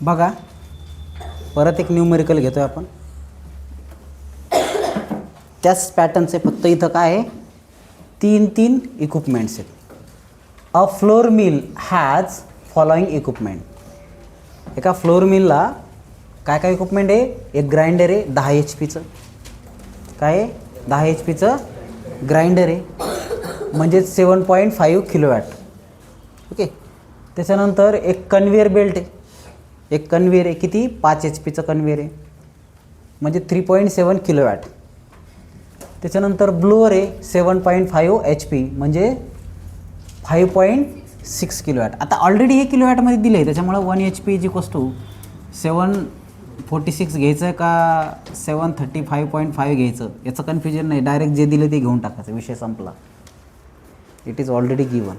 बघा परत एक न्यूमेरिकल घेतोय आपण. त्याच पॅटर्नचे फक्त इथं काय आहे, 3 इक्विपमेंट्स आहेत. A flour mill has following equipment. एका फ्लोअर मिलला काय काय इक्विपमेंट आहे, एक ग्राइंडर आहे 10 HP काय आहे, 10 HP ग्राइंडर आहे म्हणजे 7.5 किलोवॅट. ओके. त्याच्यानंतर एक कन्व्हेअर बेल्ट आहे, एक कन्व्हेअर आहे किती 5 HP कन्व्हेअर आहे म्हणजे 3.7 किलोवॅट. त्याच्यानंतर ब्लोअर आहे 7.5 HP म्हणजे 5.6 किलोवॅट. आता ऑलरेडी हे किलोवॅटमध्ये दिलं आहे त्याच्यामुळं 1 HP इज इक्वल्स टू 746 घ्यायचं आहे का 735.5 घ्यायचं याचं कन्फ्युजन नाही, डायरेक्ट जे दिलं ते घेऊन टाकायचं, विषय संपला. It is already given.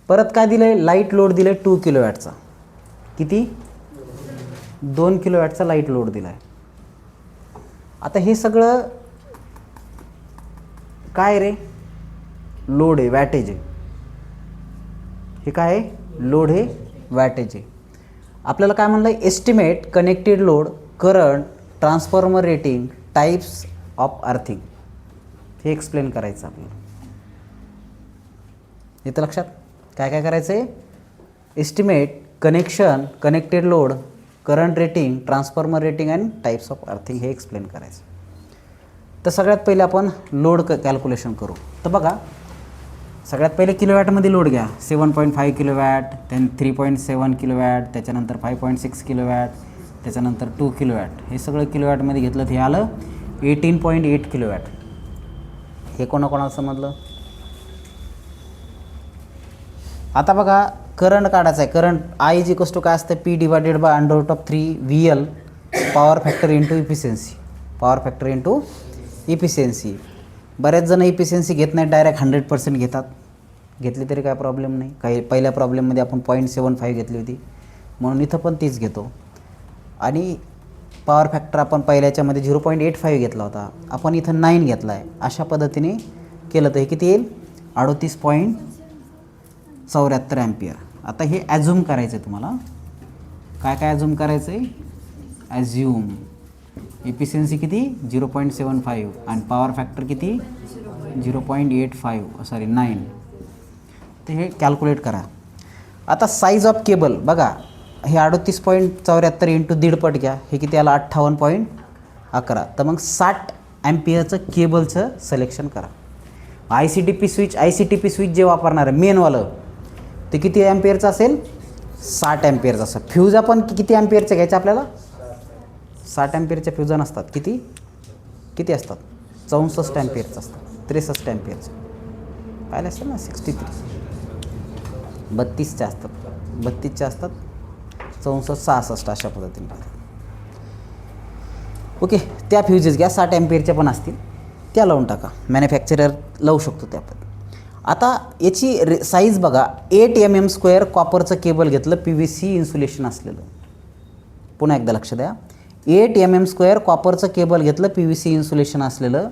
परत काय दिलं आहे, लाईट लोड दिलं आहे 2 किलोवॅटचा. किती, 2 किलोवॅटचा लाईट लोड दिला आहे. आता हे सगळं काय रे, लोड आहे, वॅटेज आहे. हे काय आहे, लोड हे वॅटेज आहे. आपल्याला काय म्हणलं आहे, estimate connected load, current, transformer rating, types of earthing. हे एक्सप्लेन करायचं आपल्याला. इथं लक्षात काय काय करायचं आहे, estimate, connection, connected load, current rating, transformer rating and types of earthing हे एक्सप्लेन करायचं. तर सगळ्यात पहिले आपण लोड कॅल्क्युलेशन करू. तर बघा सगळ्यात पहिले किलोवॅटमध्ये लोड घ्या. 7.5 किलोवॅट, त्यान 3.7 किलोवॅट, त्याच्यानंतर 5.6 किलोवॅट, त्याच्यानंतर 2 किलोवॅट. हे सगळं किलोवॅटमध्ये घेतलं तर हे आलं 18.8 किलोवॅट. हे कोणाकोणाला समजलं. आता बघा करंट काढायचं आहे. Current I is equals to काय असतं, P divided by √3 VL power factor into efficiency. Power factor into efficiency. बऱ्याच जण इफिशियन्सी घेत नाहीत, डायरेक्ट 100% घेतात. घेतली तरी काय प्रॉब्लेम नाही. काही पहिल्या प्रॉब्लेममध्ये आपण 0.75 घेतली होती म्हणून इथं पण तीच घेतो. आणि पॉवर फॅक्टर आपण पहिल्याच्यामध्ये 0.85 घेतला होता, आपण इथं 9 घेतला आहे. अशा पद्धतीने केलं तर हे किती येईल, 38.74 ॲम्पियर. आता हे ॲझ्युम करायचं आहे तुम्हाला. काय काय ॲझ्युम करायचं आहे, ॲझ्युम इफिशियन्सी किती 0.75 आणि पॉवर फॅक्टर किती 0.85 सॉरी 9. तर हे कॅल्क्युलेट करा. आता साईज ऑफ केबल बघा, हे 38.74 इंटू दीडपट घ्या, हे किती आलं 58.11. तर मग 60 ॲम्पियरचं केबलचं सिलेक्शन करा. ICTP स्विच जे वापरणार आहे मेनवालं ते किती ॲम्पियरचं असेल, 60 ॲम्पियरचं असेल. फ्यूज आपण किती ॲम्पियरचं घ्यायचं आपल्याला, 60 ॲम्पियरच्या फ्युजन असतात. किती किती असतात, 64 ॲम्पियरचं असतात, 63 ॲम्पियरचं पाहिलं असेल ना, 63. 32च्या असतात, 32च्या असतात, 64, 66 अशा पद्धतीने. ओके. त्या फ्युजेस घ्या, 60 ॲम्पियरच्या पण असतील त्या लावून टाका. मॅन्युफॅक्चरर लावू शकतो त्या पण. आता याची साईज बघा, 8 mm² कॉपरचं केबल घेतलं, PVC इन्सुलेशन असलेलं. पुन्हा एकदा लक्ष द्या, 8 mm² कॉपरचं केबल घेतलं, PVC इन्सुलेशन असलेलं.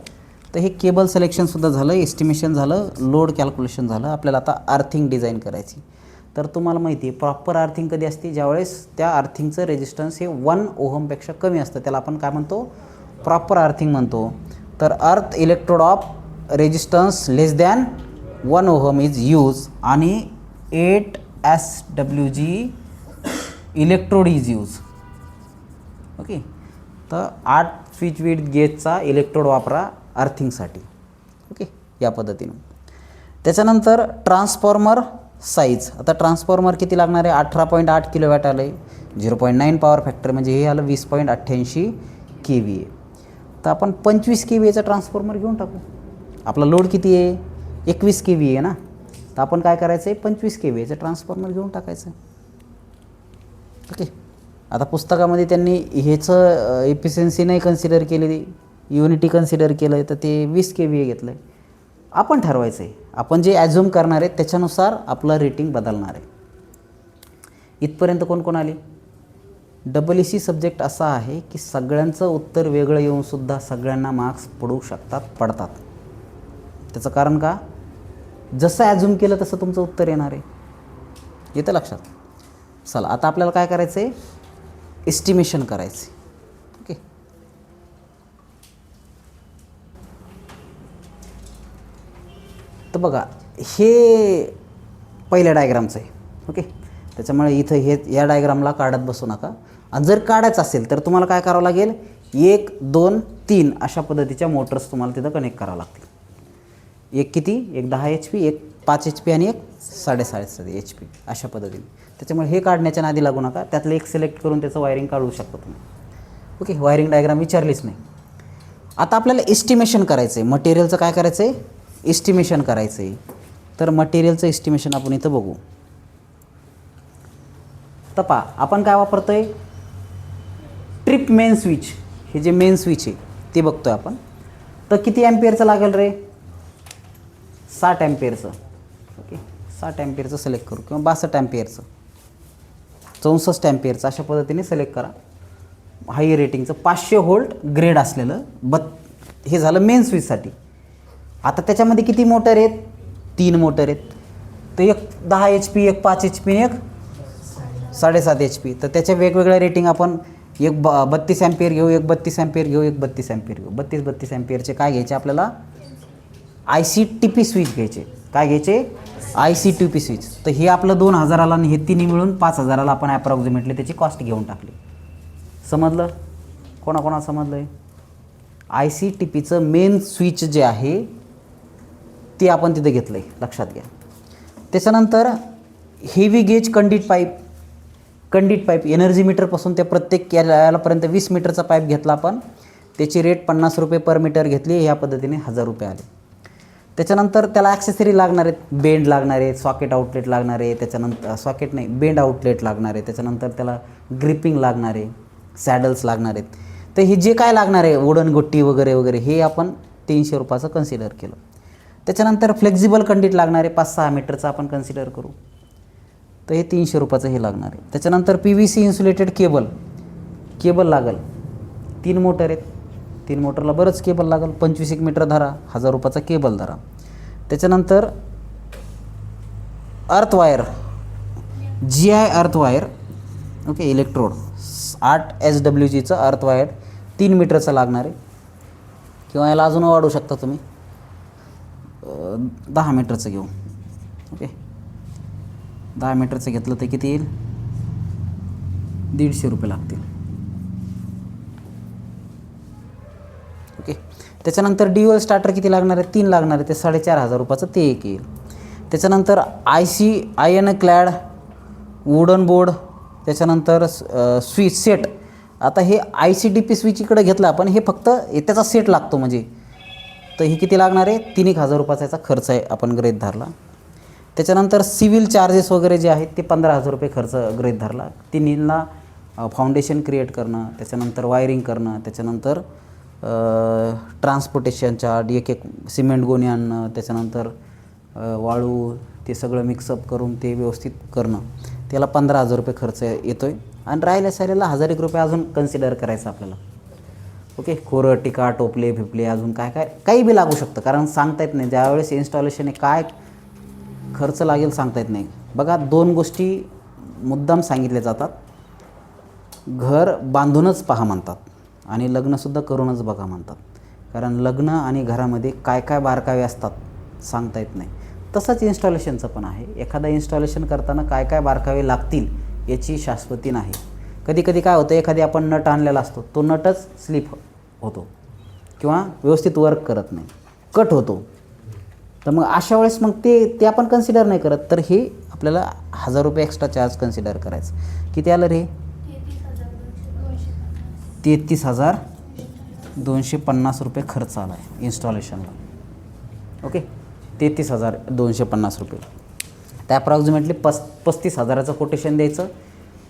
तर हे केबल सिलेक्शनसुद्धा झालं, एस्टिमेशन झालं, लोड कॅल्क्युलेशन झालं. आपल्याला आता अर्थिंग डिझाईन करायची. तर तुम्हाला माहिती आहे प्रॉपर अर्थिंग कधी असते, ज्यावेळेस त्या अर्थिंगचं रेजिस्टन्स हे 1 ओहमपेक्षा कमी असतं, त्याला आपण काय म्हणतो, प्रॉपर अर्थिंग म्हणतो. तर अर्थ electrode of resistance less than 1 ohm is use आणि 8 SWG electrode is use. Okay. तर 8 स्विच विथ गेजचा इलेक्ट्रोड वापरा अर्थिंगसाठी. ओके, या पद्धतीनं. त्याच्यानंतर ट्रान्सफॉर्मर साईज. आता ट्रान्सफॉर्मर किती लागणार आहे, 18.8 किलोवॅट आलं आहे, 0.9 पॉवर फॅक्टर म्हणजे हे आलं 20.88 kVA. तर आपण 25 kVAचा ट्रान्सफॉर्मर घेऊन टाकू. आपला लोड किती आहे, 21 kVA आहे ना. तर आपण काय करायचं आहे, 25 kVAचं ट्रान्सफॉर्मर घेऊन टाकायचं. ओके. आता पुस्तकामध्ये त्यांनी ह्याचं इफिशियन्सी नाही कन्सिडर केलेली, युनिटी कन्सिडर केलं आहे, तर ते 20 kVA घेतलं आहे. आपण ठरवायचं आहे, आपण जे ॲझ्युम करणार आहे त्याच्यानुसार आपलं रेटिंग बदलणार आहे. इथपर्यंत कोण कोण आली. EEC सब्जेक्ट असा आहे की सगळ्यांचं उत्तर वेगळं येऊनसुद्धा सगळ्यांना मार्क्स पडू शकतात, पडतात. त्याचं कारण का, जसं ॲझ्युम केलं तसं तुमचं उत्तर येणार आहे. येतं लक्षात. चला आता आपल्याला काय करायचं आहे, एस्टिमेशन करायचं आहे. ओके, तर बघा हे पहिल्या डायग्रामचं आहे. ओके, त्याच्यामुळे इथं हे या डायग्रामला काढत बसू नका. आणि जर काढायचं असेल तर तुम्हाला काय करावं लागेल, 1 2 3 अशा पद्धतीच्या मोटर्स तुम्हाला तिथं कनेक्ट करावं लागतील. एक किती, एक 10 HP, एक 5 HP आणि एक 7.5 HP अशा पद्धतीने. त्याच्यामुळे हे काढण्याच्या नादी लागू नका, त्यातलं एक सिलेक्ट करून त्याचं वायरिंग काढू शकता तुम्ही. ओके, वायरिंग डायग्राम विचारलीच नाही. आता आपल्याला एस्टिमेशन करायचं आहे, मटेरियलचं काय करायचं आहे, एस्टिमेशन करायचं आहे. तर मटेरियलचं एस्टिमेशन आपण इथं बघू. तर पहा आपण काय वापरतो आहे, ट्रिप मेन स्विच. हे जे मेन स्विच आहे ते बघतो आहे आपण. तर किती ॲम्पियरचं लागेल रे, 60 ॲम्पियरचं. ओके, 60 ॲम्पियरचं सिलेक्ट करू किंवा 62 ॲम्पियरचं, 64 ॲम्पियरचं अशा पद्धतीने सिलेक्ट करा. हाय रेटिंगचं 500 व्होल्ट ग्रेड असलेलं हे झालं मेन स्विचसाठी. आता त्याच्यामध्ये किती मोटर आहेत, 3 मोटर आहेत. तर एक 10 HP, एक 5 HP, एक 7.5 HP. तर त्याच्या वेगवेगळ्या रेटिंग आपण एक 32 ॲम्पियर घेऊ, एक 32 ॲम्पियर घेऊ, एक 32 ॲम्पियर घेऊ. 32 ॲम्पियरचे काय घ्यायचे आपल्याला, ICTP स्विच घ्यायचे. काय घ्यायचे, ICTP स्विच. तर हे आपलं 2000ला आणि हे तिन्ही मिळून 5000ला आपण ॲप्रॉक्सिमेटली त्याची कॉस्ट घेऊन टाकली. समजलं, कोणाकोणाला समजलं आहे. ICTPचं मेन स्विच जे आहे ते आपण तिथे घेतलं आहे, लक्षात घ्या. त्याच्यानंतर हेवी गेज कंडीट पाईप एनर्जी मीटरपासून ते प्रत्येक यालापर्यंत 20 मीटरचा पाईप घेतला आपण. त्याची रेट 50 रुपये पर मीटर घेतली. ह्या पद्धतीने 1000 रुपये आले. त्याच्यानंतर त्याला ॲक्सेसरी लागणार आहेत, बेंड लागणार आहेत, सॉकेट आउटलेट लागणार आहे. त्याच्यानंतर सॉकेट नाही, बेंड आउटलेट लागणार आहे. त्याच्यानंतर त्याला ग्रिपिंग लागणार आहे, सॅडल्स लागणार आहेत. तर हे जे काय लागणार आहे, वुडन गोट्टी वगैरे वगैरे, हे आपण 300 रुपयाचं कन्सिडर केलं. त्याच्यानंतर फ्लेक्झिबल कंडीट लागणार आहे, 5-6 मीटरचं आपण कन्सिडर करू. तर हे 300 रुपयाचं हे लागणार आहे. त्याच्यानंतर PVC इन्सुलेटेड केबल लागेल. 3 मोटर आहेत, 3 मोटरला बरंच केबल लागेल. 25 मीटर धरा, 1000 रुपयाचा केबल धरा. त्याच्यानंतर earth wire, GI earth wire. Okay, electrode 8 SWGचं अर्थ वायर 3 मीटरचं लागणार आहे. किंवा याला अजून वाढवू शकता तुम्ही, 10 मीटरचं घेऊ. ओके, 10 मीटरचं घेतलं तर किती येईल, 150 रुपये लागतील. ओके, त्याच्यानंतर ड्युअल स्टार्टर किती लागणार आहे, 3 लागणार आहे. ते 4500 रुपयाचं ते एक येईल. त्याच्यानंतर आयन क्लॅड वुडन बोर्ड. त्याच्यानंतर स्विच सेट. आता हे ICTP स्विच इकडे घेतलं आपण, हे फक्त त्याचा सेट लागतो म्हणजे. तर हे किती लागणार आहे, 3000 रुपयाचा याचा खर्च आहे आपण गृहीत धरला. त्याच्यानंतर सिव्हिल चार्जेस वगैरे जे आहेत ते 15000 रुपये खर्च गृहीत धरला. तिन्हींना फाउंडेशन क्रिएट करणं, त्याच्यानंतर वायरिंग करणं, त्याच्यानंतर ट्रान्सपोर्टेशन चार्ज, एक सिमेंट गोणी आणणं, त्याच्यानंतर वाळू ते सगळं मिक्सअप करून ते व्यवस्थित करणं, त्याला 15000 रुपये खर्च येतो आहे. आणि राहिल्या साऱ्याला 1000 रुपये अजून कन्सिडर करायचं आपल्याला. ओके, खोरं टिका टोपले फिपले अजून काही बी लागू शकतं, कारण सांगता येत नाही ज्यावेळेस इन्स्टॉलेशन आहे काय खर्च लागेल सांगता येत नाही. बघा 2 गोष्टी मुद्दाम सांगितल्या जातात, घर बांधूनच पहा म्हणतात आणि लग्नसुद्धा करूनच बघा म्हणतात. कारण लग्न आणि घरामध्ये काय काय बारकावे असतात सांगता येत नाही. तसंच इन्स्टॉलेशनचं पण आहे. एखादा इन्स्टॉलेशन करताना काय काय बारकावे लागतील याची शाश्वती नाही. कधी कधी काय होतं, एखादी आपण नट आणलेला असतो, तो नटच स्लिप होतो किंवा व्यवस्थित वर्क करत नाही, कट होतो. तर मग अशा वेळेस मग ते आपण कन्सिडर नाही करत. तर हे आपल्याला 1000 रुपये एक्स्ट्रा चार्ज कन्सिडर करायचं. किती आलं रे, 33,250 रुपये खर्च आला आहे इन्स्टॉलेशनला. ओके, 33,250 रुपये. त्या अप्रॉक्सिमेटली 35,000चं कोटेशन द्यायचं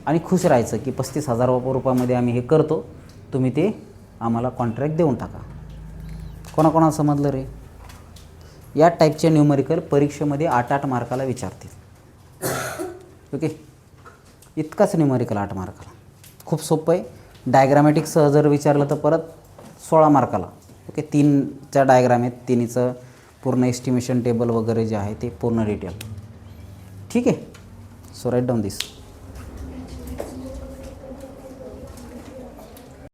आणि खुश राहायचं की 35,000 रुपयामध्ये आम्ही हे करतो, तुम्ही ते आम्हाला कॉन्ट्रॅक्ट देऊन टाका. कोणाकोणाला समजलं रे. या टाईपचे न्यूमरिकल परीक्षेमध्ये 8-8 मार्काला विचारतील. ओके, इतकाच न्यूमरिकल 8 मार्काला, खूप सोपं आहे. डायग्रामॅटिक्ससह जर विचारलं तर परत 16 मार्काला. ओके, 3च्या डायग्राम आहेत, तिन्हीचं पूर्ण एस्टिमेशन टेबल वगैरे जे आहे ते पूर्ण डिटेल. ठीक आहे, So write down this.